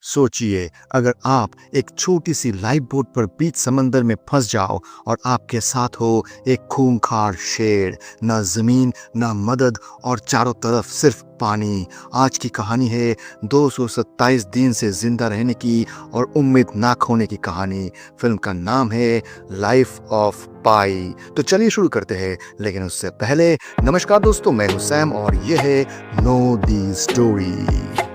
सोचिए, अगर आप एक छोटी सी लाइफ बोट पर बीच समंदर में फंस जाओ और आपके साथ हो एक खूंखार शेर, ना जमीन ना मदद और चारों तरफ सिर्फ पानी। आज की कहानी है 227 दिन से जिंदा रहने की और उम्मीद ना खोने की कहानी। फिल्म का नाम है लाइफ ऑफ पाई। तो चलिए शुरू करते हैं, लेकिन उससे पहले नमस्कार दोस्तों, मैं हूं सैम और ये है नो दी स्टोरी।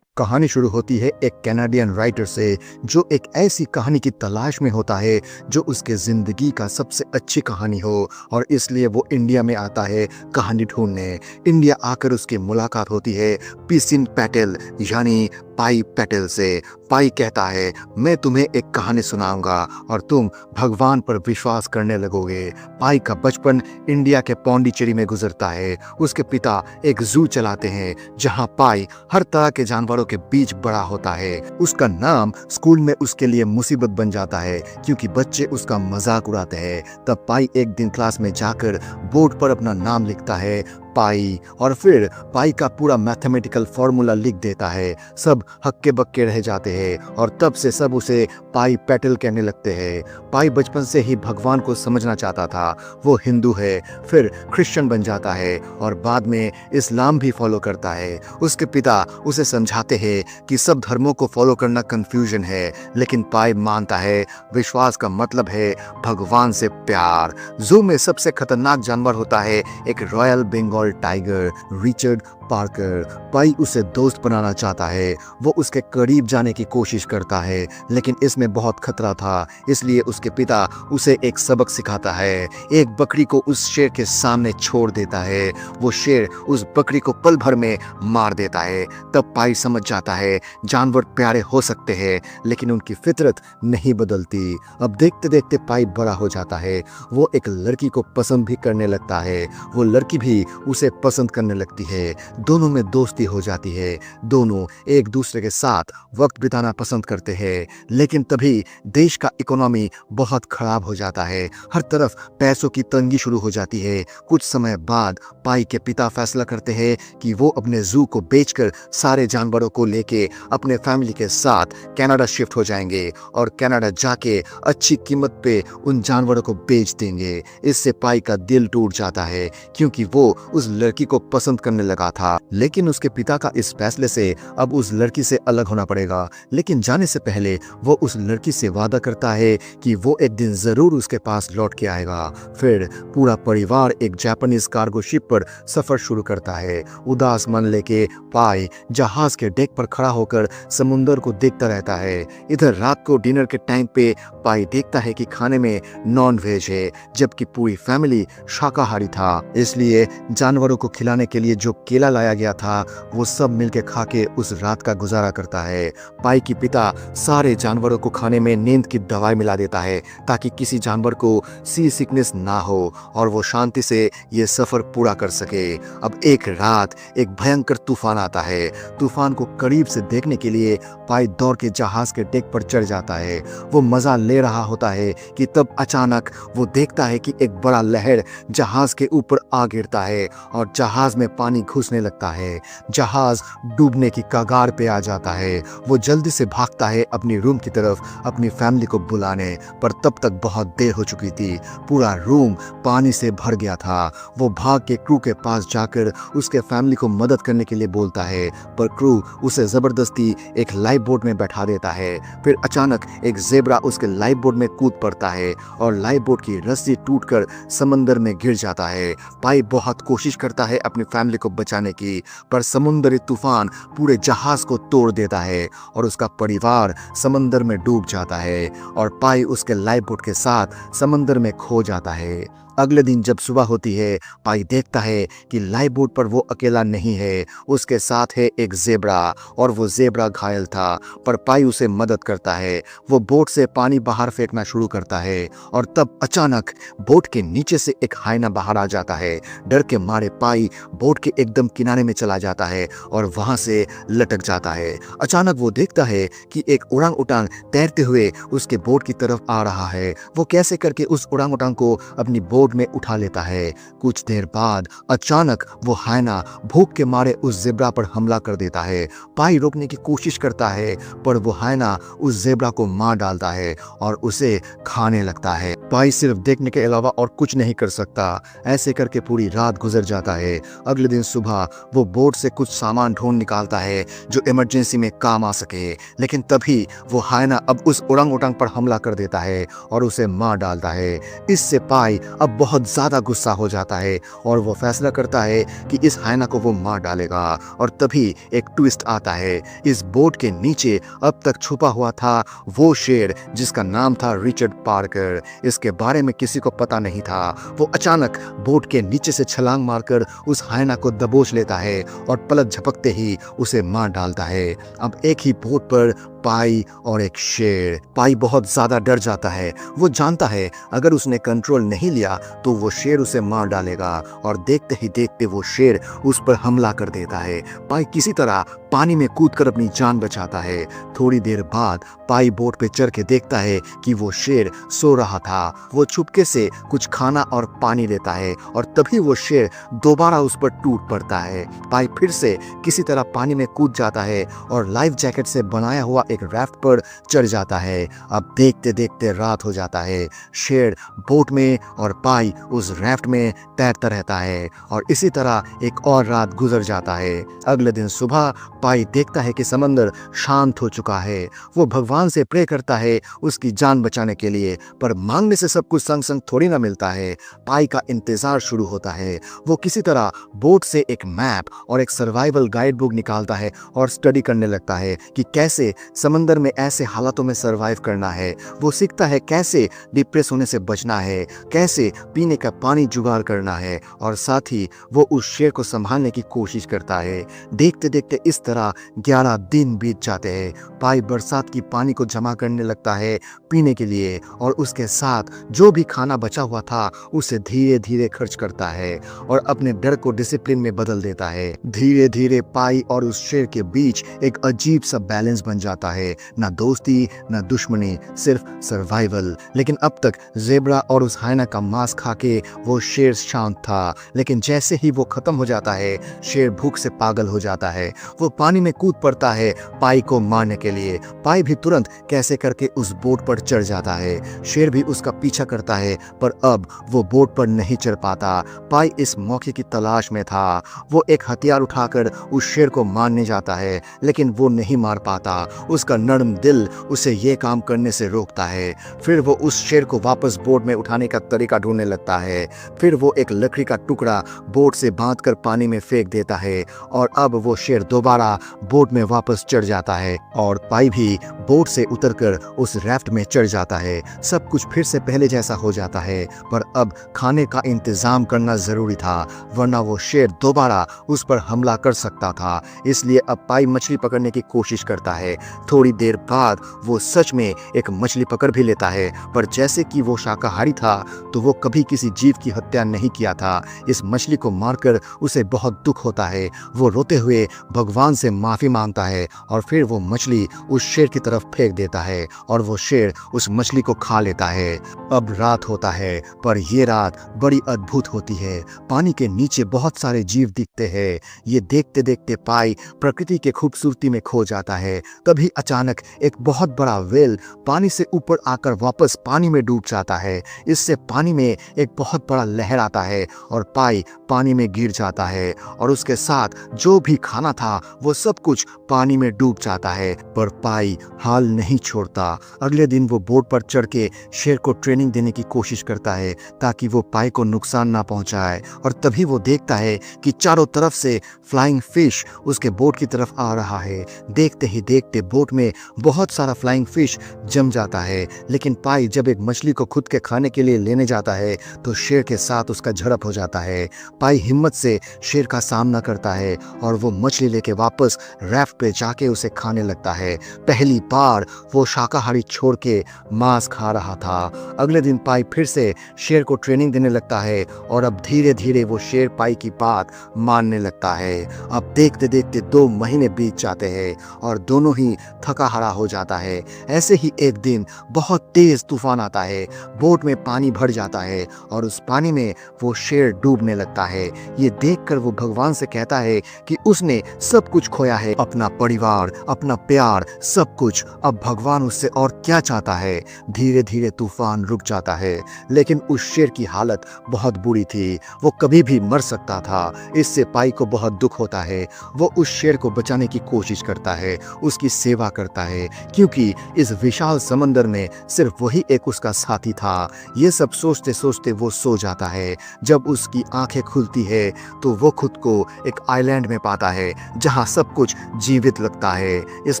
कहानी शुरू होती है एक कैनेडियन राइटर से जो एक ऐसी कहानी की तलाश में होता है जो उसके ज़िंदगी का सबसे अच्छी कहानी हो, और इसलिए वो इंडिया में आता है कहानी ढूंढने। इंडिया आकर उसकी मुलाकात होती है पिसिन पैटेल यानी पाई पैटेल से। पाई कहता है, मैं तुम्हें एक कहानी सुनाऊंगा और तुम भगवान पर विश्वास करने लगोगे। पाई का बचपन इंडिया के पौंडीचेरी में गुजरता है। उसके पिता एक जू चलाते हैं जहां पाई हर तरह के जानवरों के बीच बड़ा होता है। उसका नाम स्कूल में उसके लिए मुसीबत बन जाता है क्योंकि बच्चे उसका मजाक उड़ाते हैं। तब पाई एक दिन क्लास में जाकर बोर्ड पर अपना नाम लिखता है पाई, और फिर पाई का पूरा मैथमेटिकल फॉर्मूला लिख देता है। सब हक्के बक्के रह जाते हैं और तब से सब उसे पाई पैटेल कहने लगते हैं। पाई बचपन से ही भगवान को समझना चाहता था। वो हिंदू है, फिर क्रिश्चियन बन जाता है और बाद में इस्लाम भी फॉलो करता है। उसके पिता उसे समझाते हैं कि सब धर्मों को फॉलो करना कंफ्यूजन है, लेकिन पाई मानता है विश्वास का मतलब है भगवान से प्यार। जू में सबसे खतरनाक जानवर होता है एक royal Bengal tiger, Richard Parker. Pi उसे दोस्त बनाना चाहता है। वो उसके करीब जाने की कोशिश करता है, लेकिन इसमें बहुत खतरा था, इसलिए उसके पिता उसे एक सबक सिखाता है। एक बकरी को उस शेर के सामने छोड़ देता है। वो शेर उस बकरी को पल भर में मार देता है। तब पाई समझ जाता है जानवर प्यारे हो सकते हैं, लेकिन उनकी फितरत नहीं बदलती। अब देखते देखते पाई बड़ा हो जाता है। वो एक लड़की को पसंद भी करने लगता है। वो लड़की भी उसे पसंद करने लगती है। दोनों में दोस्ती हो जाती है। दोनों एक दूसरे के साथ वक्त बिताना पसंद करते हैं, लेकिन तभी देश का इकोनॉमी बहुत खराब हो जाता है। हर तरफ पैसों की तंगी शुरू हो जाती है। कुछ समय बाद पाई के पिता फैसला करते हैं कि वो अपने जू को बेचकर सारे जानवरों को लेके अपने फैमिली के साथ कनाडा शिफ्ट हो जाएंगे और कनाडा जाके अच्छी कीमत पे उन जानवरों को बेच देंगे। इससे पाई का दिल टूट जाता है क्योंकि वो उस लड़की को पसंद करने लगा था, लेकिन उसके पिता का इस फैसले से अब उस लड़की से अलग होना पड़ेगा। लेकिन जाने से पहले वो उस लड़की से वादा करता है कि वो एक दिन जरूर उसके पास लौट के आएगा। फिर पूरा परिवार एक जापानीज कार्गो शिप पर सफर शुरू करता है। उदास मन लेके पाई जहाज के डेक पर खड़ा होकर समुंदर को देखता रहता है। इधर रात को डिनर के टाइम पे पाई देखता है कि खाने में नॉन वेज है, जबकि पूरी फैमिली शाकाहारी था। इसलिए जानवरों को खिलाने के लिए जो केला लाया गया था वो सब मिलके खा के उस रात का गुजारा करता है। पाई की पिता सारे जानवरों को खाने में नींद की दवाई मिला देता है ताकि किसी जानवर को सी सिकनेस ना हो और वो शांति से ये सफर पूरा कर सके। अब एक रात एक भयंकर तूफान आता है। तूफान को करीब से देखने के लिए पाई दौड़ के जहाज के डेक पर चढ़ जाता है। वो मजा ले रहा होता है कि तब अचानक वो देखता है कि एक बड़ा लहर जहाज के ऊपर आ गिरता है और जहाज में पानी घुसने लगता है। जहाज डूबने की कगार पे आ जाता है। वो जल्दी से भागता है अपनी रूम की तरफ अपनी फैमिली को बुलाने, पर तब तक बहुत देर हो चुकी थी। पूरा रूम पानी से भर गया था। वो भाग के क्रू के पास जाकर उसके फैमिली को मदद करने के लिए बोलता है, पर क्रू उसे जबरदस्ती एक लाइफ बोट में बैठा देता है। फिर अचानक एक जेब्रा उसके लाइफ बोट में कूद पड़ता है और लाइफ बोट की रस्सी टूटकर समंदर में गिर जाता है। पाई बहुत कोशिश करता है अपनी फैमिली को बचाने की, पर समुद्री तूफान पूरे जहाज को तोड़ देता है और उसका परिवार समंदर में डूब जाता है और पाई उसके लाइफ बोट के साथ समंदर में खो जाता है। अगले दिन जब सुबह होती है, पाई देखता है कि लाइफ बोट पर वो अकेला नहीं है, उसके साथ है एक जेब्रा, और वो जेब्रा घायल था, पर पाई उसे मदद करता है। वो बोट से पानी बाहर फेंकना शुरू करता है और तब अचानक बोट के नीचे से एक हाइना बाहर आ जाता है। डर के मारे पाई बोट के एकदम किनारे में चला जाता है और वहां से लटक जाता है। अचानक वो देखता है कि एक उड़ांग उटांग तैरते हुए उसके बोट की तरफ आ रहा है। वो कैसे करके उस उड़ांग उटांग को अपनी बोट बोट में उठा लेता है। कुछ देर बाद अचानक वो हायना भूख के मारे उस जेब्रा पर हमला कर देता है। पाई रोकने की कोशिश करता है पर वो हायना उस जेब्रा को मार डालता है और उसे खाने लगता है। पाई सिर्फ देखने के अलावा और कुछ नहीं कर सकता। ऐसे करके पूरी रात गुजर जाता है। अगले दिन सुबह वो बोट से कुछ सामान ढूंढ निकालता है जो इमरजेंसी में काम आ सके, लेकिन तभी वो हायना अब उस ओरंग ओटंग पर हमला कर देता है और उसे मार डालता है। इससे पाई अब बहुत ज्यादा गुस्सा हो जाता है और वो फैसला करता है कि इस हायना को वो मार डालेगा। और तभी एक ट्विस्ट आता है। इस बोट के नीचे अब तक छुपा हुआ था वो शेर जिसका नाम था रिचर्ड पार्कर। इसके बारे में किसी को पता नहीं था। वो अचानक बोट के नीचे से छलांग मारकर उस हायना को दबोच लेता है और पलक झपकते ही उसे मार डालता है। अब एक ही बोट पर पाई और एक शेर। पाई बहुत ज्यादा डर जाता है। वो जानता है अगर उसने कंट्रोल नहीं लिया तो वो शेर उसे मार डालेगा और देखते ही देखते वो शेर उस पर हमला कर देता है। पाई किसी तरह पानी में कूदकर अपनी जान बचाता है। थोड़ी देर बाद पाई बोट पे चढ़ के देखता है कि वो शेर सो रहा था। वो चुपके से कुछ खाना और पानी लेता है और तभी वो शेर दोबारा उस पर टूट पड़ता है। पाई फिर से किसी तरह पानी में कूद जाता है और लाइफ जैकेट से बनाया हुआ एक राफ्ट पर चढ़ जाता है। अब देखते देखते रात हो जाता है। शेर बोट में और पाई उस राफ्ट में तैरता रहता है और इसी तरह एक और रात गुजर जाता है। अगले दिन सुबह पाई देखता है कि समंदर शांत हो चुका है। वो भगवान से प्रे करता है उसकी जान बचाने के लिए, पर मांगने से सब कुछ संग संग थोड़ी ना मिलता है। पाई का इंतजार शुरू होता है। वो किसी तरह बोट से एक मैप और एक सर्वाइवल गाइड बुक निकालता है और स्टडी करने लगता है कि कैसे समंदर में ऐसे हालातों में सरवाइव करना है। वो सीखता है कैसे डिप्रेस होने से बचना है, कैसे पीने का पानी जुगाड़ करना है और साथ ही वो उस शेर को संभालने की कोशिश करता है। देखते देखते इस तरह 11 दिन बीत जाते हैं। पाई बरसात की पानी को जमा करने लगता है पीने के लिए और उसके साथ जो भी खाना बचा हुआ था उसे धीरे धीरे खर्च करता है और अपने डर को डिसिप्लिन में बदल देता है। धीरे धीरे पाई और उस शेर के बीच एक अजीब सा बैलेंस बन जाता है। ना दोस्ती ना दुश्मनी, सिर्फ सर्वाइवल। लेकिन अब तक जेब्रा और उस हायना का मांस खा के वो शेर शांत था, लेकिन जैसे ही वो खत्म हो जाता है शेर भूख से पागल हो जाता है। वो पानी में कूद पड़ता है पाई को मारने के लिए। पाई भी तुरंत कैसे करके उस बोट पर चढ़ जाता है। शेर भी उसका पीछा करता है पर अब वो बोट पर नहीं चढ़ पाता। पाई इस मौके की तलाश में था। वो एक हथियार उठाकर उस शेर को मारने जाता है लेकिन वो नहीं मार पाता। उसका नर्म दिल उसे ये काम करने से रोकता है। फिर वो उस शेर को वापस बोट में उठाने का तरीका ढूंढने लगता है। फिर वो एक लकड़ी का टुकड़ा बोट से बांधकर पानी में फेंक देता है और अब वो शेर दोबारा बोट में वापस चढ़ जाता है और पाई भी बोट से उतरकर उस राफ्ट में चढ़ जाता है। सब कुछ फिर से पहले जैसा हो जाता है पर अब खाने का इंतजाम करना जरूरी था वरना वो शेर दोबारा उस पर हमला कर सकता था। इसलिए अब पाई मछली पकड़ने की कोशिश करता है। थोड़ी देर बाद वो सच में एक मछली पकड़ भी लेता है पर जैसे कि वो शाकाहारी था तो वो कभी किसी जीव की हत्या नहीं किया था। इस मछली को मारकर उसे बहुत दुख होता है। वो रोते हुए भगवान से माफी मांगता है और फिर वो मछली उस शेर की तरफ फेंक देता है और वो शेर उस मछली को खा लेता है। अब रात होता है पर ये रात बड़ी अद्भुत होती है। पानी के नीचे बहुत सारे जीव दिखते हैं। ये देखते देखते पाई प्रकृति के खूबसूरती में खो जाता है। तभी अचानक एक बहुत बड़ा व्हेल पानी से ऊपर आकर वापस पानी में डूब जाता है। इससे पानी में एक बहुत बड़ा लहर आता है और पाई पानी में गिर जाता है और उसके साथ जो भी खाना था वो सब कुछ पानी में डूब जाता है। पर पाई हाल नहीं छोड़ता। अगले दिन वो बोट पर चढ़ के शेर को ट्रेनिंग देने की कोशिश करता है ताकि वो पाई को नुकसान ना पहुंचाए और तभी वो देखता है कि चारों तरफ से फ्लाइंग फिश उसके बोट की तरफ आ रहा है। देखते ही देखते बोट में बहुत सारा फ्लाइंग फिश जम जाता है। लेकिन पाई जब एक मछली को खुद के खाने के लिए लेने जाता है तो शेर के साथ उसका झड़प हो जाता है। पाई हिम्मत से शेर का सामना करता है और वो मछली लेके वापस वापस रैफ्ट पे जाके उसे खाने लगता है। पहली बार वो शाकाहारी छोड़ के मांस खा रहा था। अगले दिन पाई फिर से शेर को ट्रेनिंग देने लगता है और अब धीरे धीरे वो शेर पाई की बात मानने लगता है। अब देखते देखते 2 महीने बीत जाते हैं और दोनों ही थका हारा हो जाता है। ऐसे ही एक दिन बहुत तेज तूफान आता है, बोट में पानी भर जाता है और उस पानी में वो शेर डूबने लगता है। ये देखकर वो भगवान से कहता है कि उसने सब कुछ खोया है, अपना परिवार, अपना प्यार, सब कुछ। अब भगवान उससे और क्या चाहता है। धीरे धीरे तूफान रुक जाता है, लेकिन उस शेर की हालत बहुत बुरी थी, वो कभी भी मर सकता था। इससे पाई को बहुत दुख होता है। वो उस शेर को बचाने की कोशिश करता है, उसकी सेवा करता है, क्योंकि इस विशाल समंदर में सिर्फ वही एक उसका साथी था। ये सब सोचते सोचते वो सो जाता है। जब उसकी आंखें खुलती है तो वो खुद को एक आइलैंड में पाता है जहां सब कुछ जीवित लगता है। इस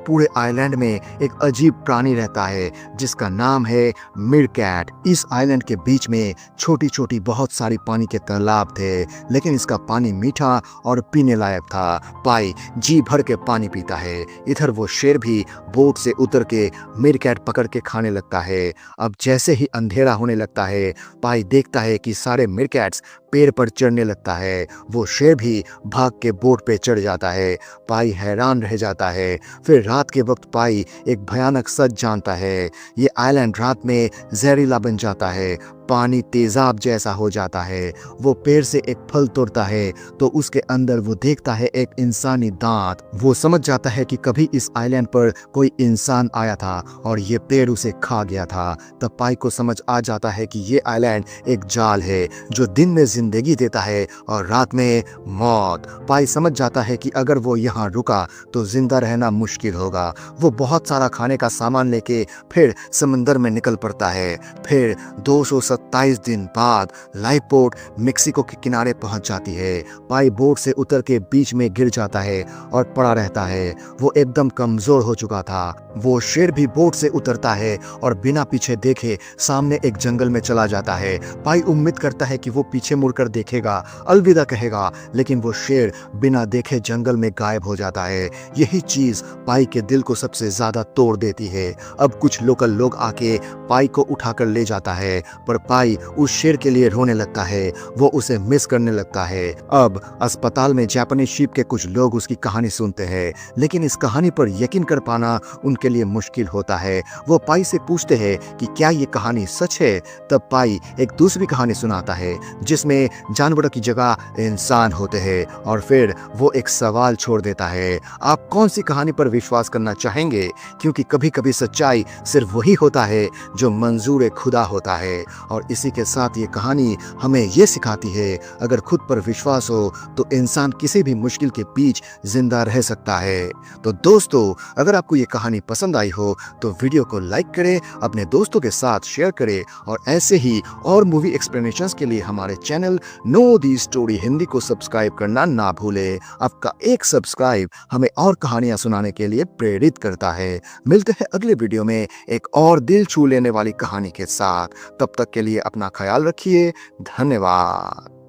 पूरे आइलैंड में एक अजीब प्राणी रहता है जिसका नाम है मीरकैट। इस आइलैंड के बीच में छोटी छोटी बहुत सारी पानी के तालाब थे, लेकिन इसका पानी मीठा और पीने लायक था। पाई जी भर के पानी पीता है। इधर वो शेर भी बोट से उतर के मीरकैट पकड़ के खाने लगता है। अब जैसे ही अंधेरा होने लगता है, पाई देखता है कि सारे मीरकैट्स पेड़ पर चढ़ने लगता है। वो शेर भी भाग के बोट पे चढ़ जाता है। पाई हैरान रह जाता है। फिर रात के वक्त पाई एक भयानक सच जानता है। ये आइलैंड रात में जहरीला बन जाता है, पानी तेजाब जैसा हो जाता है। वो पेड़ से एक फल तोड़ता है तो उसके अंदर वो देखता है एक इंसानी दांत। वो समझ जाता है कि कभी इस आइलैंड पर कोई इंसान आया था और ये पेड़ उसे खा गया था। तब पाई को समझ आ जाता है कि ये आइलैंड एक जाल है जो दिन में जिंदगी देता है और रात में मौत। पाई समझ जाता है कि अगर वो यहाँ रुका तो जिंदा रहना मुश्किल होगा। वो बहुत सारा खाने का सामान लेके फिर समंदर में निकल पड़ता है। फिर 227 दिन बाद लाइफ बोट मेक्सिको के किनारे पहुंच जाती है। पाई बोट से उतर के बीच में गिर जाता है और पड़ा रहता है। वो एकदम कमजोर हो चुका था। वो शेर भी बोट से उतरता है और बिना पीछे देखे सामने एक जंगल में चला जाता है। पाई उम्मीद करता है कि वो पीछे मुड़कर देखेगा, अलविदा कहेगा, लेकिन वो शेर बिना देखे जंगल में गायब हो जाता है। यही चीज पाई के दिल को सबसे ज्यादा तोड़ देती है। अब कुछ लोकल लोग आके पाई को उठाकर ले जाता है, पर पाई उस शेर के लिए रोने लगता है। वो उसे मिस करने लगता है। अब अस्पताल में जापानी शीप के कुछ लोग उसकी कहानी सुनते हैं, लेकिन इस कहानी पर यकीन कर पाना उनके लिए मुश्किल होता है। वो पाई से पूछते हैं कि क्या ये कहानी सच है। तब पाई एक दूसरी कहानी सुनाता है जिसमें जानवरों की जगह इंसान होते हैं, और फिर वो एक सवाल छोड़ देता है, आप कौन सी कहानी पर विश्वास करना चाहेंगे? क्योंकि कभी कभी सच्चाई सिर्फ वही होता है जो मंजूर खुदा होता है। और इसी के साथ ये कहानी हमें ये सिखाती है, अगर खुद पर विश्वास हो तो इंसान किसी भी मुश्किल के बीच जिंदा रह सकता है। तो दोस्तों, अगर आपको ये कहानी पसंद आई हो तो वीडियो को लाइक करें, अपने दोस्तों के साथ शेयर करें, और ऐसे ही और मूवी एक्सप्लेनेशंस के लिए हमारे channel know the story Hindi को सब्सक्राइब करना ना भूलें। आपका एक सब्सक्राइब हमें और कहानियां सुनाने के लिए प्रेरित करता है। मिलते हैं अगले वीडियो में एक और दिल छू लेने वाली कहानी के साथ। तब तक के लिए अपना ख्याल रखिए। धन्यवाद।